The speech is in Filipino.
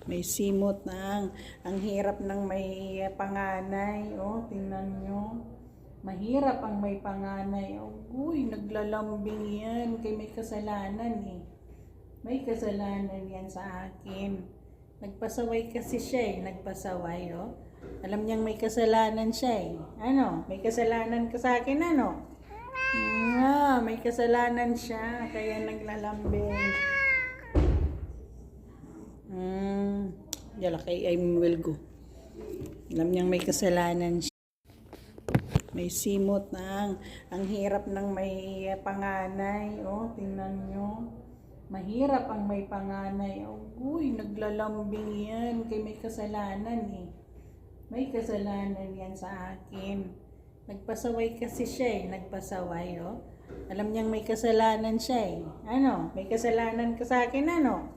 May simot na ang hirap ng may panganay. Oh, tingnan nyo. Mahirap ang may panganay. Oh, uy, naglalambing yan. Kay may kasalanan eh. May kasalanan yan sa akin. Nagpasaway kasi siya eh. Nagpasaway, oh. Alam niyang may kasalanan siya eh. Ano? May kasalanan ka sa akin, ano? May kasalanan siya. Kaya naglalambing. Yala kay I will go. Alam niyang may kasalanan siya. May simot na ang hirap ng may panganay. Oh, tingnan nyo. Mahirap ang may panganay. Oh, uy, naglalambing yan. Kay may kasalanan eh. May kasalanan yan sa akin. Nagpasaway kasi siya eh. Nagpasaway, oh. Alam niyang may kasalanan siya eh. Ano? May kasalanan ka sa akin, ano?